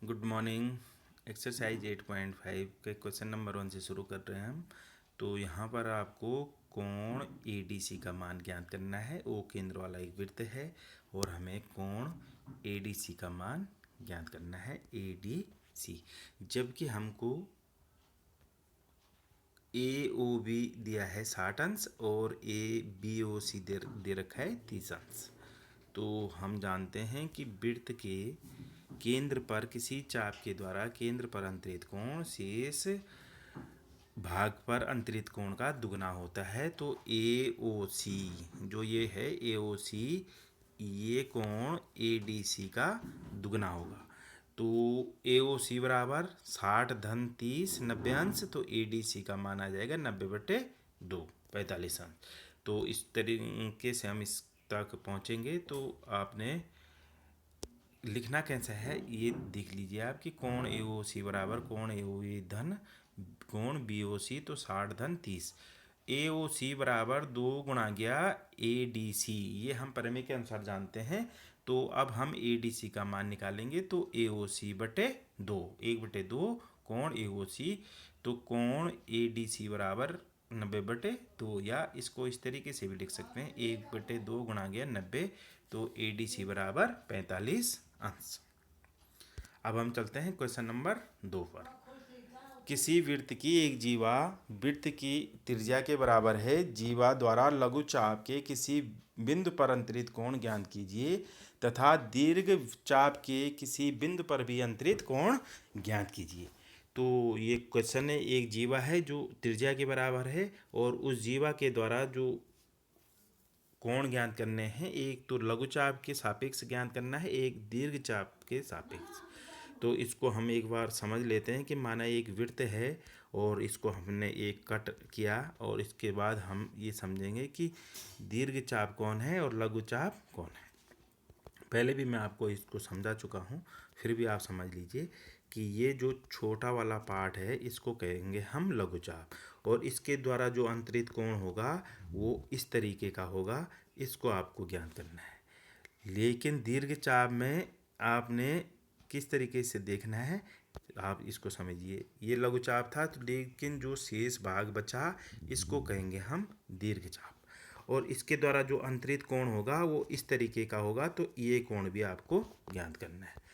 Good morning. Exercise 8.5 के question number 1 से शुरू कर रहे हैं हम। तो यहाँ पर आपको कोण ADC का मान ज्ञात करना है। ओ केंद्र वाला एक वृत्त है और हमें कोण ADC का मान ज्ञात करना है, ADC। जबकि हमको AOB दिया है 60 अंश और ABOC दे रखा है 30 अंश। तो हम जानते हैं कि वृत्त के केंद्र पर किसी चाप के द्वारा केंद्र पर अंतरित कोण शेष भाग पर अंतरित कोण का दुगना होता है। तो AOC जो ये है, AOC ये कोण ADC का दुगना होगा। तो AOC बराबर 60 धन 30 90 अंश, तो ADC का मान आ जाएगा 90/2 45 अंश। तो इस तरीके से हम इस तक पहुँचेंगे। तो आपने लिखना कैसा है ये देख लीजिए आप कि कोण AOC बराबर कोण AOB धन कोण BOC, तो 60 धन 30। AOC बराबर 2 गुणा गया ADC, ये हम प्रमेय के अनुसार जानते हैं। तो अब हम ADC का मान निकालेंगे। तो AOC बटे 2, 1/2 कोण AOC, तो कोण ADC बराबर 90/2, या इसको इस तरीके से भी लिख सकते हैं 1/2 गुणा गया 90, तो ADC बराबर 45 अंश। अब हम चलते हैं क्वेश्चन नंबर 2 पर। किसी वृत्त की एक जीवा वृत्त की त्रिज्या के बराबर है। जीवा द्वारा लघु चाप के किसी बिंदु पर अंतरित कोण ज्ञात कीजिए तथा दीर्घ चाप के किसी बिंदु पर भी अंतरित कोण ज्ञात कीजिए। तो ये क्वेश्चन है, एक जीवा है जो त्रिज्या के बराबर है और उस जीवा के द्वारा जो कोण ज्ञात करने हैं, एक तो लघु चाप के सापेक्ष ज्ञात करना है, एक दीर्घ चाप के सापेक्ष। तो इसको हम एक बार समझ लेते हैं कि माना एक वृत्त है और इसको हमने एक कट किया, और इसके बाद हम ये समझेंगे कि दीर्घ चाप कौन है और लघु चाप कौन है। पहले भी मैं आपको इसको समझा चुका हूँ, फिर भी आप समझ लीजिए कि ये जो छोटा वाला पार्ट है इसको कहेंगे हम लघु चाप, और इसके द्वारा जो अंतरित कोण होगा वो इस तरीके का होगा। इसको आपको ज्ञात करना है। लेकिन दीर्घ चाप में आपने किस तरीके से देखना है, आप इसको समझिए। ये लघु चाप था, तो लेकिन जो शेष भाग बचा इसको कहेंगे हम दीर्घ चाप, और इसके द्वारा जो अंतरित कोण होगा वो इस तरीके का होगा। तो ये कोण भी आपको ज्ञात करना है।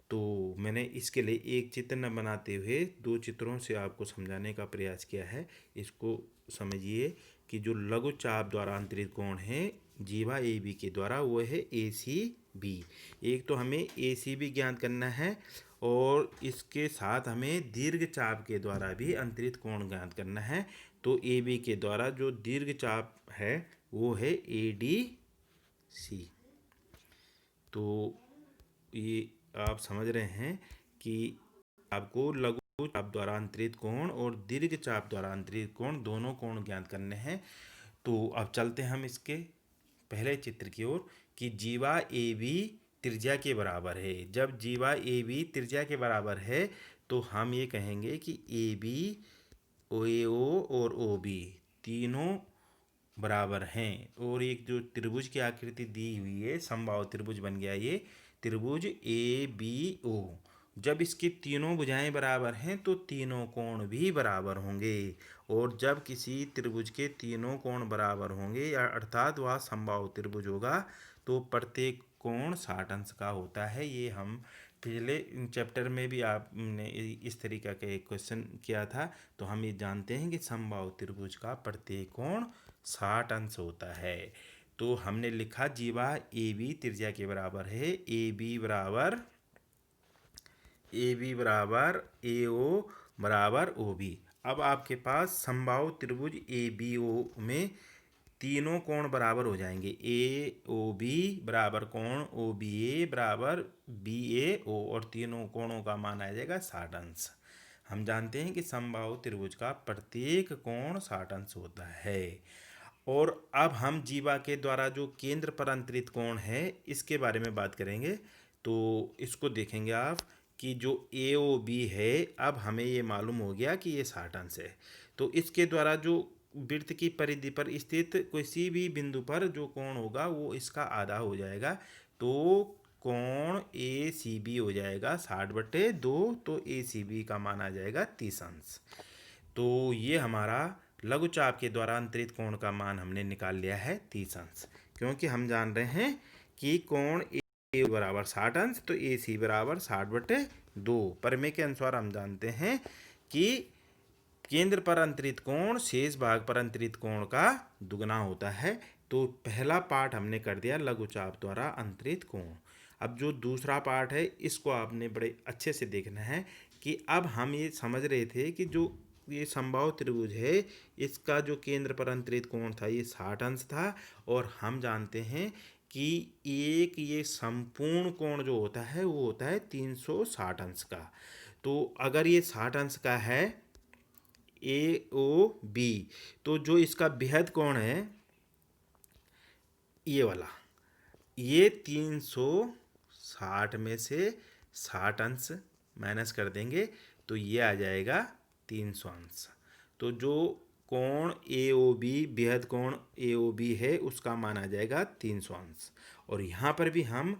तो मैंने इसके लिए एक चित्र न बनाते हुए 2 चित्रों से आपको समझाने का प्रयास किया है। इसको समझिए कि जो लघु चाप द्वारा अंतरित कोण है जीवा AB के द्वारा, वो है ACB। एक तो हमें ACB ज्ञात करना है और इसके साथ हमें दीर्घ चाप के द्वारा भी अंतरित कोण ज्ञात करना है। तो AB के द्वारा जो दीर्घ चाप है वो है ADC। तो ये आप समझ रहे हैं कि आपको लघु चाप द्वारा अंतरित कोण और दीर्घ चाप द्वारा अंतरित कोण दोनों कोण ज्ञात करने हैं। तो अब चलते हैं हम इसके पहले चित्र की ओर कि जीवा AB त्रिज्या के बराबर है। जब जीवा AB त्रिज्या के बराबर है तो हम ये कहेंगे कि AB, AO और OB तीनों बराबर हैं, और एक जो त्रिभुज की आकृति दी हुई है समबाहु त्रिभुज बन गया ये त्रिभुज ABO। जब इसकी तीनों भुजाएं बराबर हैं तो तीनों कोण भी बराबर होंगे, और जब किसी त्रिभुज के तीनों कोण बराबर होंगे या अर्थात वह समबाहु त्रिभुज होगा तो प्रत्येक कोण 60 अंश का होता है। ये हम पिछले चैप्टर में भी आपने इस तरीका का एक क्वेश्चन किया था। तो हम ये जानते हैं कि समबाहु त्रिभुज का प्रत्येक कोण 60 अंश होता है। तो हमने लिखा जीवा AB त्रिज्या के बराबर है। AB बराबर AO बराबर OB। अब आपके पास समबाहु त्रिभुज ABO में तीनों कोण बराबर हो जाएंगे। AOB बराबर कोण OBA बराबर BAO, और तीनों कोणों का मान आ जाएगा 60 अंश। हम जानते हैं कि समबाहु त्रिभुज का प्रत्येक कोण 60 अंश होता है। और अब हम जीवा के द्वारा जो केंद्र पर अंतरित कोण है इसके बारे में बात करेंगे। तो इसको देखेंगे आप कि जो AOB है, अब हमें ये मालूम हो गया कि ये 60 अंश है। तो इसके द्वारा जो वृत्त की परिधि पर स्थित किसी भी बिंदु पर जो कोण होगा वो इसका आधा हो जाएगा। तो कोण ए सी बी हो जाएगा 60/2, तो ए सी बी का मान आ जाएगा 30 अंश। तो ये हमारा लघुचाप के द्वारा अंतरित कोण का मान हमने निकाल लिया है 30 अंश, क्योंकि हम जान रहे हैं कि कोण ए बराबर 60 अंश, तो ए सी बराबर 60/2। प्रमेय के अनुसार हम जानते हैं कि केंद्र पर अंतरित कोण शेष भाग पर अंतरित कोण का दुगना होता है। तो पहला पार्ट हमने कर दिया लघुचाप द्वारा अंतरित कोण। अब जो दूसरा पार्ट है इसको आपने बड़े अच्छे से देखना है कि अब हम ये समझ रहे थे कि जो ये समबाहु त्रिभुज है इसका जो केंद्र पर अंतरित कोण था ये 60 अंश था, और हम जानते हैं कि एक ये संपूर्ण कोण जो होता है वो होता है 360 अंश का। तो अगर ये 60 अंश का है ए ओ बी, तो जो इसका बृहद कोण है ये वाला, ये 360 में से 60 अंश माइनस कर देंगे तो ये आ जाएगा 300 अंश। तो जो कोण ए ओ बी बृहद कोण ए ओ बी है उसका मान आ जाएगा 300 अंश। और यहाँ पर भी हम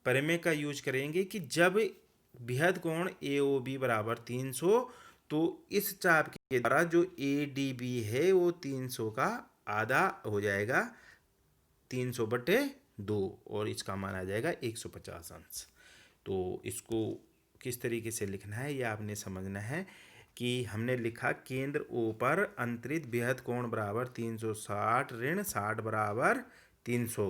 प्रमेय का यूज करेंगे कि जब बृहद कोण ए ओ बी बराबर 300, तो इस चाप के द्वारा जो ए डी बी है वो 300 का आधा हो जाएगा 300/2, और इसका मान आ जाएगा 150 अंश। तो इसको किस तरीके से लिखना है ये आपने समझना है कि हमने लिखा केंद्र ओ पर अंतरित बृहद कोण बराबर 360 ऋण 60 बराबर 300,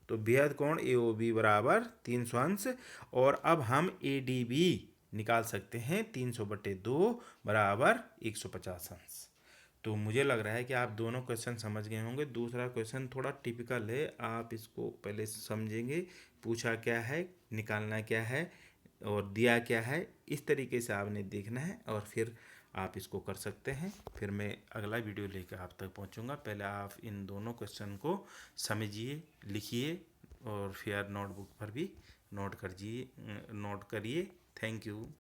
तो बृहद कोण ए ओ बी बराबर 300 अंश। और अब हम ए डी बी निकाल सकते हैं 300/2 बराबर 150 अंश। तो मुझे लग रहा है कि आप दोनों क्वेश्चन समझ गए होंगे। दूसरा क्वेश्चन थोड़ा टिपिकल है, आप इसको पहले समझेंगे, पूछा क्या है, निकालना क्या है और दिया क्या है, इस तरीके से आपने देखना है और फिर आप इसको कर सकते हैं। फिर मैं अगला वीडियो लेकर आप तक पहुंचूंगा। पहले आप इन दोनों क्वेश्चन को समझिए, लिखिए और फिर नोटबुक पर भी नोट करिए। Thank you.